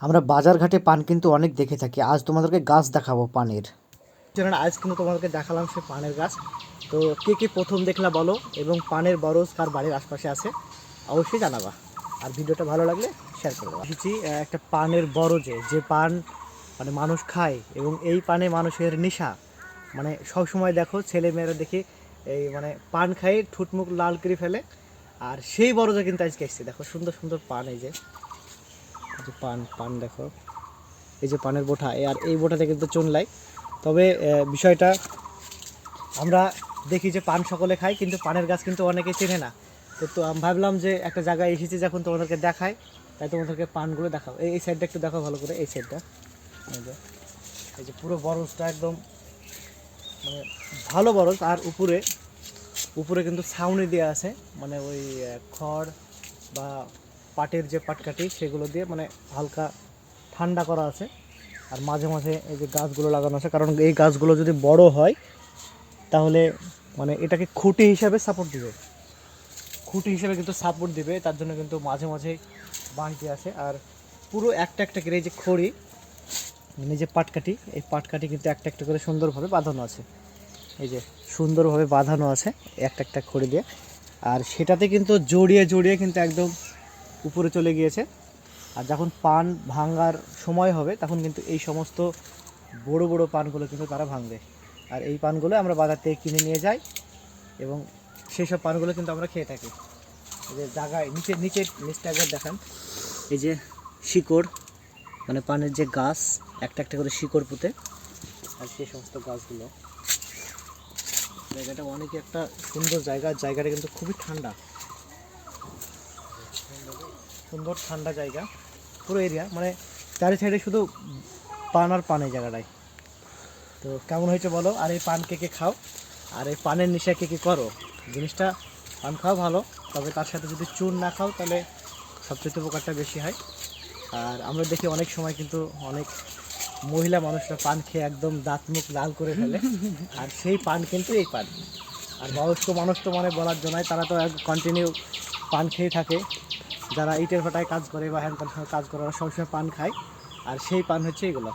আমরা বাজারঘাটে পান কিন্তু অনেক দেখে থাকি। আজ তোমাদেরকে গাছ দেখাবো পানের। আজ কিন্তু তোমাদেরকে দেখালাম সে পানের গাছ। তো কে কে প্রথম দেখলা বলো, এবং পানের বরজ কার বাড়ির আশপাশে আছে অবশ্যই জানাবা। আর ভিডিওটা ভালো লাগলে শেয়ার করে দেবো। এসেছি একটা পানের বরজে, যে পান মানে মানুষ খায়, এবং এই পানে মানুষের নেশা। মানে সব সময় দেখো ছেলে মেয়েরা দেখি এই মানে পান খায় ঠুটমুখ লাল করে ফেলে। আর সেই বরজে কিন্তু আজকে এসেছি। দেখো সুন্দর সুন্দর পান, এই যে পান পান দেখো, এই যে পানের বোঁটা, আর এই বোঁটাতে কিন্তু চুনলাই। তবে বিষয়টা আমরা দেখি যে পান সকলে খায়, কিন্তু পানের গাছ কিন্তু অনেকে চেনে না। তো আমি ভাবলাম যে একটা জায়গায় এসেছি যখন তোমাদেরকে দেখাই, তাই তোমাদেরকে পানগুলো দেখাও। এই সাইডটা একটু দেখো ভালো করে, এই সাইডটা এই যে পুরো বরজটা একদম মানে ভালো বরজ। আর উপরে উপরে কিন্তু ছাউনি দেওয়া আছে, মানে ওই খড় বা পাটের যে পাটকাঠি সেগুলো দিয়ে মানে হালকা ঠান্ডা করা আছে। আর মাঝে মাঝে এই যে গাছগুলো লাগানো আছে, কারণ এই গাছগুলো যদি বড় হয় তাহলে মানে এটাকে খুঁটি হিসাবে সাপোর্ট দিবে, খুঁটি হিসাবে কিন্তু সাপোর্ট দিবে। তার জন্য কিন্তু মাঝে মাঝে বাঁশ দিয়ে আছে। আর পুরো একটা একটা করে এই যে খড়ি, মানে যে পাটকাঠি, এই পাটকাঠি কিন্তু একটা একটা করে সুন্দরভাবে বাঁধানো আছে। এই যে সুন্দরভাবে বাঁধানো আছে একটা একটা খড়ি দিয়ে। আর সেটাতে কিন্তু জড়িয়ে জড়িয়ে কিন্তু একদম উপরে চলে গিয়েছে। আর যখন পান ভাঙার সময় হবে তখন কিন্তু এই সমস্ত বড় বড় পানগুলো কিন্তু তারা ভাঙবে। আর এই পানগুলো আমরা বাজার থেকে কিনে নিয়ে যাই, এবং সেই সব পানগুলো কিন্তু আমরা খেয়ে থাকি। এই যে জায়গায় নিচটা একবার দেখান, এই যে শিকড়, মানে পানের যে গাছ একটা একটা করে শিকড় পুঁতে, আর সেই সমস্ত গাছগুলো। জায়গাটা অনেক একটা সুন্দর জায়গা, জায়গাটা কিন্তু খুবই ঠান্ডা, সুন্দর ঠান্ডা জায়গা পুরো এরিয়া, মানে চারি সাইডে শুধু পান আর পান এই জায়গাটায়। তো কেমন হয়েছে বলো, আর এই পান কে কে খাও, আর এই পানের নেশা কে কে করো। জিনিসটা পান খাওয়া ভালো, তবে তার সাথে যদি চুন না খাও তাহলে সবচেয়ে উপকারটা বেশি হয়। আর আমরা দেখি অনেক সময় কিন্তু অনেক মহিলা মানুষরা পান খেয়ে একদম দাঁত মুখ লাল করে ফেলে, আর সেই পান কিন্তু এই পান। আর বয়স্ক মানুষ তো মানে বলার জন্যই, তারা তো কন্টিনিউ পান খেয়ে থাকে। যারা ইটের ভাটায় কাজ করে বা হ্যান্ড কাজ করে, ওরা সবসময় পান খায়, আর সেই পান হচ্ছে এগুলো।